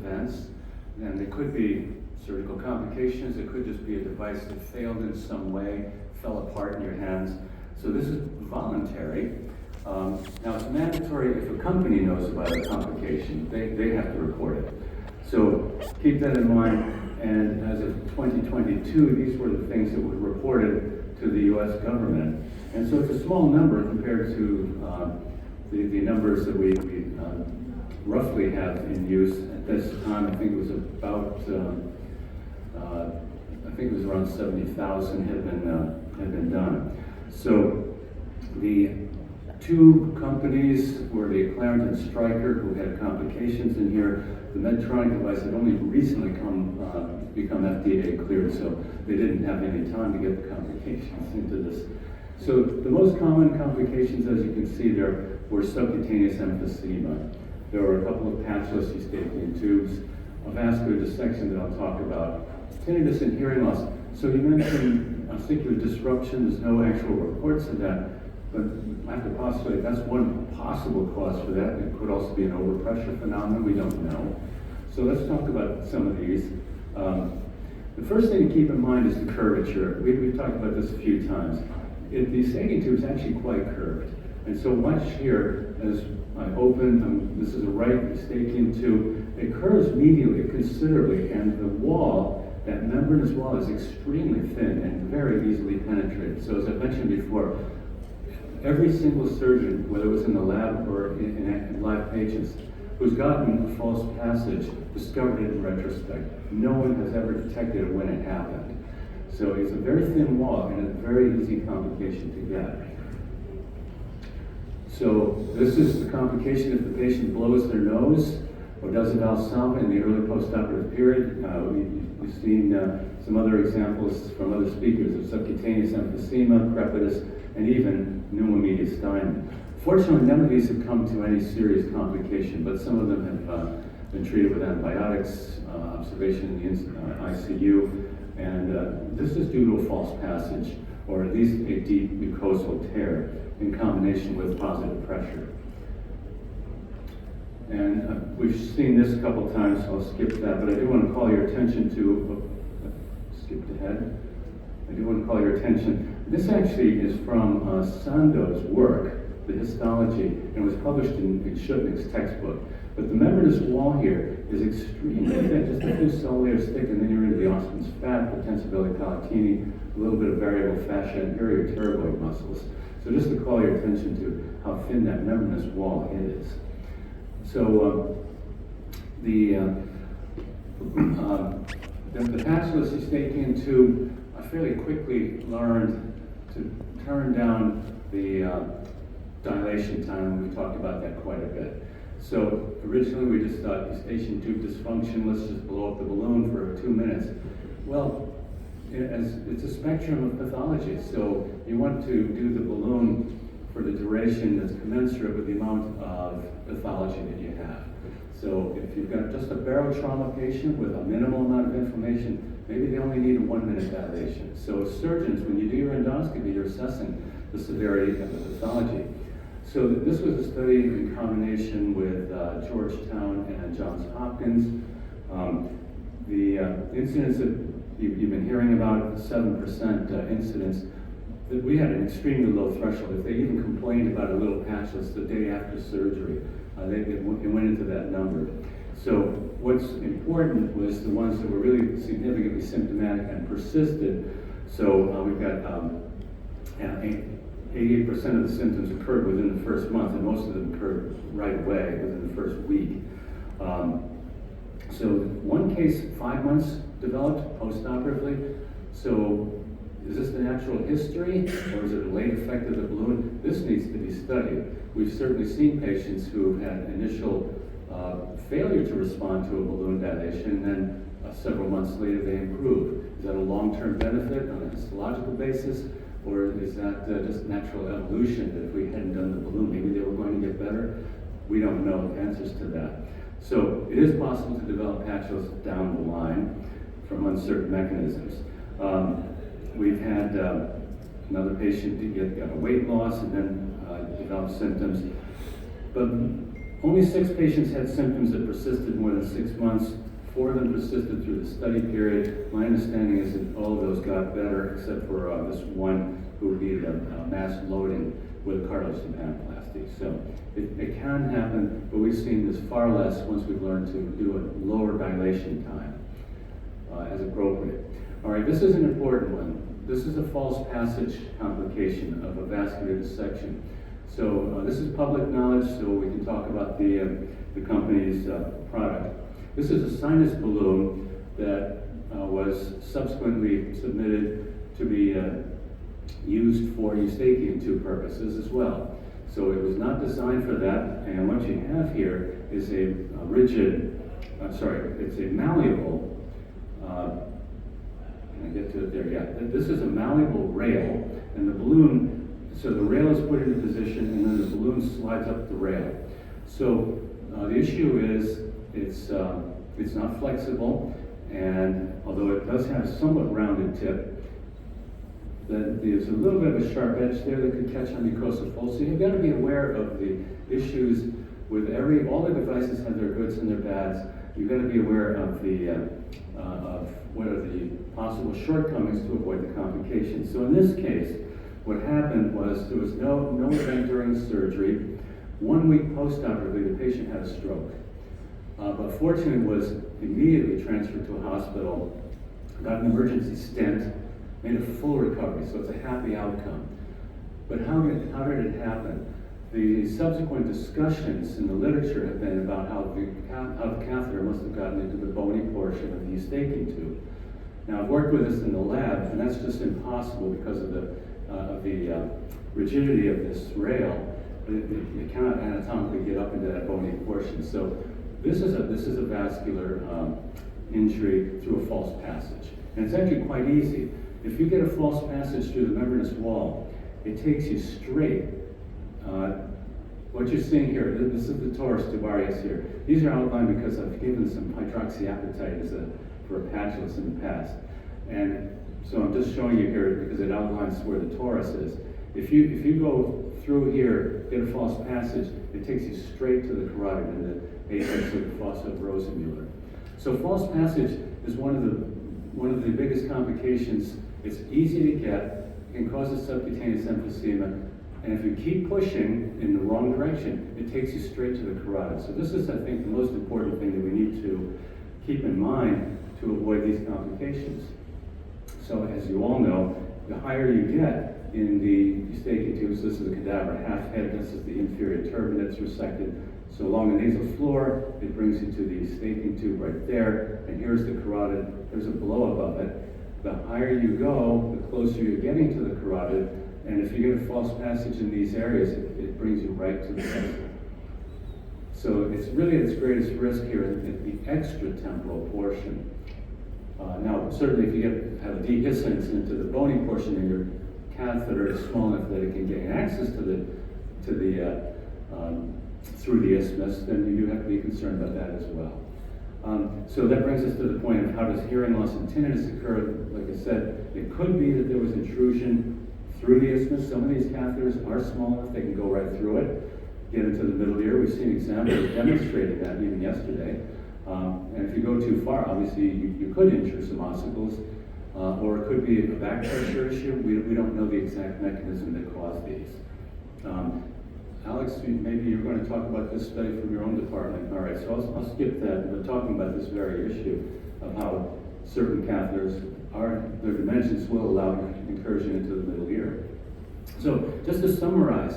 events, and they could be surgical complications, it could just be a device that failed in some way, fell apart in your hands. So this is voluntary. Now it's mandatory if a company knows about a complication, they have to report it. So keep that in mind, and as of 2022, these were the things that were reported to the US government. And so it's a small number compared to the numbers that we roughly have in use at this time. I think it was about, I think it was around 70,000 had been done. So the two companies were the Acclarent and Stryker, who had complications in here. The Medtronic device had only recently become FDA cleared, so they didn't have any time to get the complications into this. So the most common complications, as you can see there, were subcutaneous emphysema. There were a couple of patchless eustachian tubes, a vascular dissection that I'll talk about, tinnitus and hearing loss. So you mentioned articular disruption. There's no actual reports of that, but I have to postulate that's one possible cause for that. It could also be an overpressure phenomenon. We don't know. So let's talk about some of these. The first thing to keep in mind is the curvature. We've talked about this a few times. The eustachian tube is actually quite curved. And so watch here as I open, this is a right eustachian tube. It curves medially considerably, and the wall, that membranous wall, is extremely thin and very easily penetrated. So as I mentioned before, every single surgeon, whether it was in the lab or in live patients, who's gotten a false passage, discovered it in retrospect. No one has ever detected it when it happened. So it's a very thin wall and a very easy complication to get. So this is the complication if the patient blows their nose or does a Valsalva in the early postoperative period. We've seen some other examples from other speakers of subcutaneous emphysema, crepitus, and even pneumomediastinum. Fortunately, none of these have come to any serious complication, but some of them have been treated with antibiotics, observation in the ICU, and this is due to a false passage, or at least a deep mucosal tear in combination with positive pressure. And we've seen this a couple times, so I'll skip that, but I do want to call your attention to, skipped ahead. I do want to call your attention. This actually is from Sando's work, the histology, and it was published in Schutnick's textbook. But the membranous wall here is extremely thick, just a few cell layers thick, and then you're into the Ostman's fat, the tensibility palatini, a little bit of variable fascia, and inferior pterygoid muscles. So just to call your attention to how thin that membranous wall is. So the patchless eustachian tube, I fairly quickly learned to turn down the dilation time, and we talked about that quite a bit. So originally we just thought eustachian tube dysfunction, let's just blow up the balloon for 2 minutes. Well, it's a spectrum of pathology, so you want to do the balloon for the duration that's commensurate with the amount of pathology that you have. So if you've got just a barotrauma patient with a minimal amount of inflammation, maybe they only need a 1 minute dilation. So as surgeons, when you do your endoscopy, you're assessing the severity of the pathology. So this was a study in combination with Georgetown and Johns Hopkins. The incidence that you've been hearing about, 7% incidence, that we had an extremely low threshold. If they even complained about a little patchless the day after surgery, it went into that number. So what's important was the ones that were really significantly symptomatic and persisted. So we've got 88% of the symptoms occurred within the first month, and most of them occurred right away within the first week. So one case, 5 months developed postoperatively. So is this the natural history, or is it a late effect of the balloon? This needs to be studied. We've certainly seen patients who have had initial failure to respond to a balloon dilation, and then several months later they improve. Is that a long-term benefit on a histological basis, or is that just natural evolution, that if we hadn't done the balloon, maybe they were going to get better? We don't know the answers to that. So it is possible to develop patchless down the line from uncertain mechanisms. We've had another patient got a weight loss and then developed symptoms. But Only 6 patients had symptoms that persisted more than 6 months. 4 of them persisted through the study period. My understanding is that all of those got better, except for this one who needed a mass loading with cartilage tympanoplasty. So it can happen, but we've seen this far less once we've learned to do a lower dilation time as appropriate. All right, this is an important one. This is a false passage complication of a vascular dissection. So this is public knowledge, so we can talk about the company's product. This is a sinus balloon that was subsequently submitted to be used for eustachian tube purposes as well. So it was not designed for that, and what you have here is a it's a malleable, can I get to it there? Yeah, this is a malleable rail, and the balloon, so the rail is put into position, and then the balloon slides up the rail. So the issue is it's not flexible, and although it does have a somewhat rounded tip, there's a little bit of a sharp edge there that could catch on mucosa folds. So you've got to be aware of the issues with all the devices have their goods and their bads. You've got to be aware of of what are the possible shortcomings to avoid the complications. So in this case, what happened was there was no event during surgery. 1 week post-operatively, the patient had a stroke. But fortunately was immediately transferred to a hospital, got an emergency stent, made a full recovery, so it's a happy outcome. But how did it happen? The subsequent discussions in the literature have been about how the catheter must have gotten into the bony portion of the eustachian tube. Now, I've worked with this in the lab, and that's just impossible because of the rigidity of this rail. You cannot anatomically get up into that bony portion. So this is a vascular injury through a false passage, and it's actually quite easy. If you get a false passage through the membranous wall, it takes you straight. What you're seeing here, this is the torus tubarius here. These are outlined because I've given some hydroxyapatite for a patulus in the past. And so I'm just showing you here because it outlines where the torus is. If you go through here, get a false passage, it takes you straight to the carotid and the apex of the fossa of Rosenmuller. So false passage is one of the biggest complications. It's easy to get, it can cause a subcutaneous emphysema, and if you keep pushing in the wrong direction, it takes you straight to the carotid. So this is, I think, the most important thing that we need to keep in mind to avoid these complications. So as you all know, the higher you get in the eustachian tubes, this is the cadaver half head, this is the inferior turbinate that's resected. So along the nasal floor, it brings you to the eustachian tube right there, and here's the carotid, there's a blow above it. The higher you go, the closer you're getting to the carotid, and if you get a false passage in these areas, it brings you right to the center. So it's really its greatest risk here in the extratemporal portion. Now, certainly if you have a dehiscence into the bony portion and your catheter is small enough that it can gain access to through the isthmus, then you do have to be concerned about that as well. So that brings us to the point of how does hearing loss and tinnitus occur? Like I said, it could be that there was intrusion through the isthmus. Some of these catheters are small enough, they can go right through it, get into the middle ear. We've seen examples demonstrating that even yesterday. And if you go too far, obviously you could injure some ossicles, or it could be a back pressure issue. We don't know the exact mechanism that caused these. Alex, maybe you're going to talk about this study from your own department. All right, so I'll skip that. We're talking about this very issue of how certain catheters their dimensions will allow incursion into the middle ear. So just to summarize,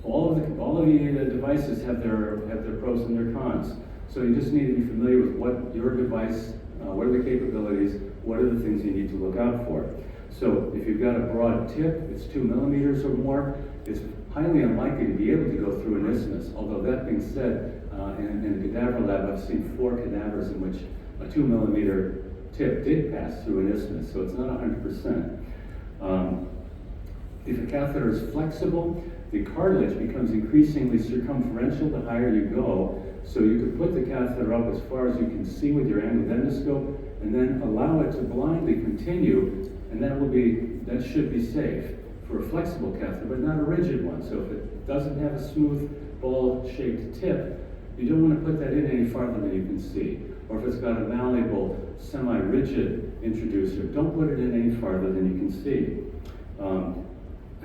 all of the devices have their pros and their cons. So you just need to be familiar with what your device, what are the capabilities, what are the things you need to look out for. So if you've got a broad tip, it's 2 millimeters or more, it's highly unlikely to be able to go through an isthmus. Although that being said, in the cadaver lab, I've seen 4 cadavers in which a 2 millimeter tip did pass through an isthmus, so it's not 100%. If a catheter is flexible, the cartilage becomes increasingly circumferential the higher you go, so you could put the catheter up as far as you can see with your angled endoscope, and then allow it to blindly continue, and that should be safe for a flexible catheter, but not a rigid one. So if it doesn't have a smooth ball-shaped tip, you don't want to put that in any farther than you can see. Or if it's got a malleable, semi-rigid introducer, don't put it in any farther than you can see.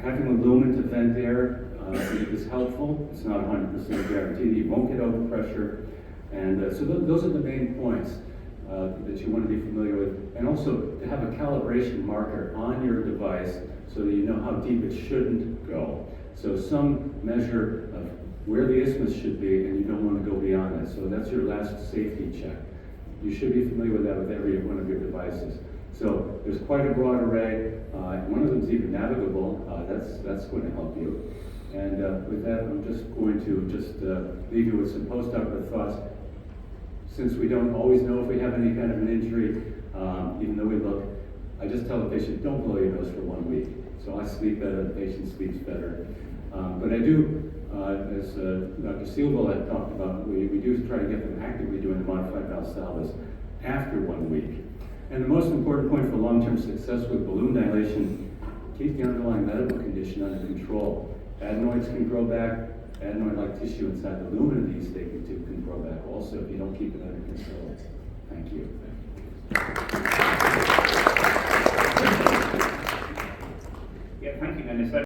Having a lumen to vent air is helpful. It's not 100% guaranteed. You won't get overpressure. And so those are the main points that you want to be familiar with. And also to have a calibration marker on your device so that you know how deep it shouldn't go. So some measure of where the isthmus should be, and you don't want to go beyond that. So that's your last safety check. You should be familiar with that with every one of your devices. So there's quite a broad array. One of them is even navigable. That's going to help you. And with that, I'm just going to leave you with some post-operative thoughts. Since we don't always know if we have any kind of an injury, even though we look, I just tell the patient, don't blow your nose for 1 week. So I sleep better, the patient sleeps better. But I do, as Dr. Seelville had talked about, we do try to get them actively doing the modified Valsalvas after 1 week. And the most important point for long-term success with balloon dilation, keep the underlying medical condition under control. Adenoids can grow back. Adenoid-like tissue inside the lumen of the acetate tube can grow back also if you don't keep it under control. Thank you.